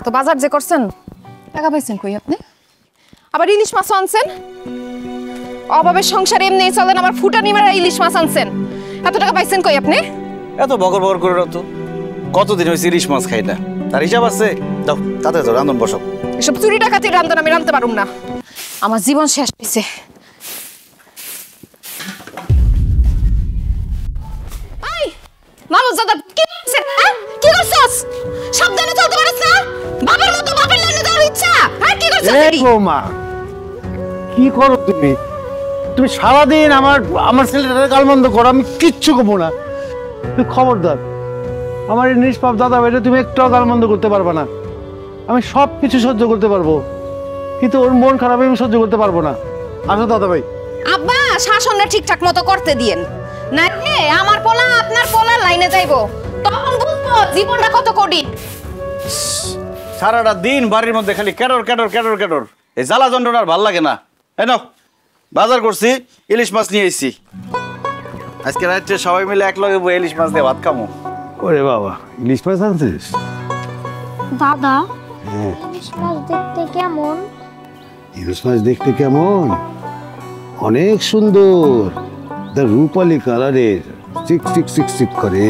এত বাজার যে করছেন টাকা পাইছেন কই আপনি? আবার ইলিশ মাছ আনছেন? অভাবের সংসার এমনি চলেন, আবার ফুটানি মারা ইলিশ মাছ আনছেন। এত টাকা পাইছেন কই আপনি? এত বকর বকর করে তো কতদিন হয়েছে ইলিশ মাছ খাই না, তার হিসাব আছে? যাও তাতে যাও, রান্ধন বসো। এসব চুরি ডাকাতির রান্ধন আমি রান্ধতে পারুম না, আমার জীবন শেষ হয়েছে। মানুষ দাদা কি করছিস? কি করছিস? সাবধানে চলতে পারিস না? বাবার মতো বাপের লাইনে যাওয়ার ইচ্ছা? হ্যাঁ কি করছিস? এই বৌমা, কি করো তুমি? তুমি সারাদিন আমার ছেলেটাকে গালমন্দ করো, আমি কিচ্ছু করবো না। তুই খবরদার, আমার এই নিষ্পাপ দাদা ভাইটা তুমি একটু গালমন্দ করতে পারবে না। আমি সব কিছু সহ্য করতে পারবো, কিন্তু ওর মন খারাপ আমি সহ্য করতে পারবো না। আসো দাদা ভাই। আব্বা শাসনটা ঠিকঠাক মতো করতে দিয়েন, না আমার পোলা আপনার পোলার লাইনে যাইবো, তখন বুঝবো জীবনটা কত কঠিন। সারাটা দিন বাড়ির মধ্যে খালি ক্যাডর ক্যাডর ক্যাডর ক্যাডর, এই জ্বালা যন্ত্রণা আর ভাল লাগে না। এই নাও বাজার করছি, ইলিশ মাছ নিয়ে এসেছি। আজকে রাত্রে সবাই মিলে এক লগে বই ইলিশ মাছ দিয়ে ভাত খামো। ওরে বাবা, ইলিশ মাছ আনছিস? দাদা, ইলিশ মাছ দেখতে কেমন? ইলিশ মাছ দেখতে কেমন? অনেক সুন্দর, রূপালী কালারের, চিক চিক চিক চিক করে।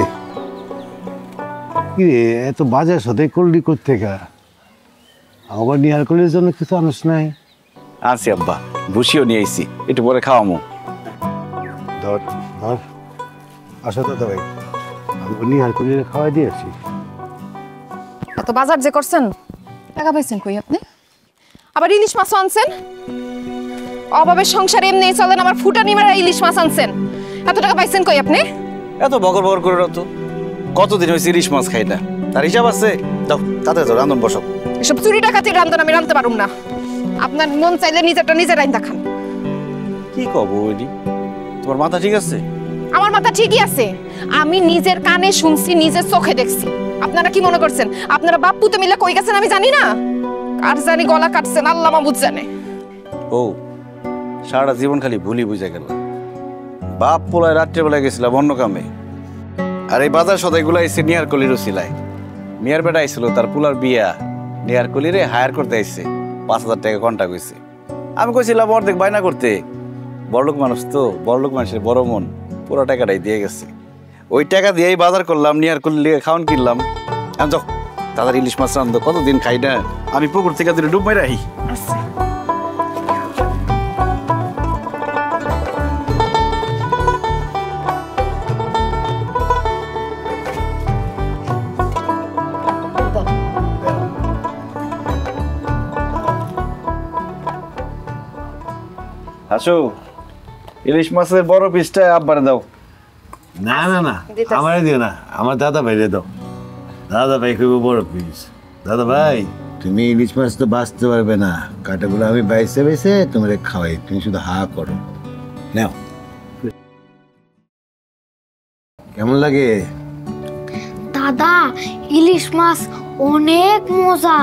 কি রে, এত বাজার সাথে করলি কোথেকে? আবার নিহার কলির জন্য কিছু আনিস নাই? আনছি আব্বা, ভুসিও নিয়ে এসেছি, একটু পরে খাওয়ামো। ধর ধর, আসো দাদা ভাই, আমি নিহার কলির খাওয়াই দিয়েছি। এত বাজার যে করছেন টাকা পাইছেন কই আপনি? আবার ইলিশ মাছ আনছেন? অভাবের সংসার এমনি চলেন, আবার ফুটানি মারা ইলিশ মাছ আনছেন। এত টাকা পাইছেন কই আপনি? এত বকর বকর করে তো কতদিন হয়েছে ইলিশ মাছ খাই না, তার হিসাব আছে? যাও তাতে যাও, রান্ধন বসো। এসব চুরি ডাকাতির রান্ধন আমি রান্ধতে পারুম না, আপনার মন চাইলে নিজেরটা নিজে রাইন্দা খান। কি কব ওইডি, তোমার মাথা ঠিক আছে? আমার মাথা ঠিকই আছে, আমি নিজের কানে শুনছি, নিজের চোখে দেখছি। আপনারা কি মনে করছেন আপনারা বাপ পুতে মিলে কই গেছেন আমি জানি না? কার জানি গলা কাটছেন আল্লাহ মাহবুব জানে। ও সারাটা জীবন খালি ভুলি বুঝে গেল। বাপ পোলায় রাত্রেবেলায় গেছিলাম অন্য কামে, আর এই বাজার সদাইগুলো এসে নিয়ার কলিরও সিলাই। মিয়ার বেটা আইছিল, তার পুলার বিয়া, নিয়ার কলিরে হায়ার করতে আইসে, 5,000 টাকা কন্ট্রাক্ট হয়েছে। আমি কইছিলাম অর্ধেক বায়না করতে, বড়লোক মানুষ তো, বড়লোক মানুষের বড় মন, পুরো টাকাটাই দিয়ে গেছে। ওই টাকা দিয়েই বাজার করলাম, নিয়ার কলি খাওয়ান কিনলাম। আমি যাও দাদার ইলিশ মাছ রান্ধো, কতদিন খাই না, আমি পুকুর থেকে দূরে ডুব মাইরা আহি। আসো, ইলিশ মাছের বড় পিসটা আব্বারে দাও। না না না, আমারে দিও না, আমার দাদা ভাইরে দাও। দাদা ভাই খুব বড় পিস। দাদা ভাই, তুমি ইলিশ মাছ তো বাঁচতে পারবে না, কাটাগুলো আমি বাইসে বাইসে তোমার খাওয়াই, তুমি শুধু হা করো। নাও, কেমন লাগে? দাদা, ইলিশ মাছ অনেক মজা।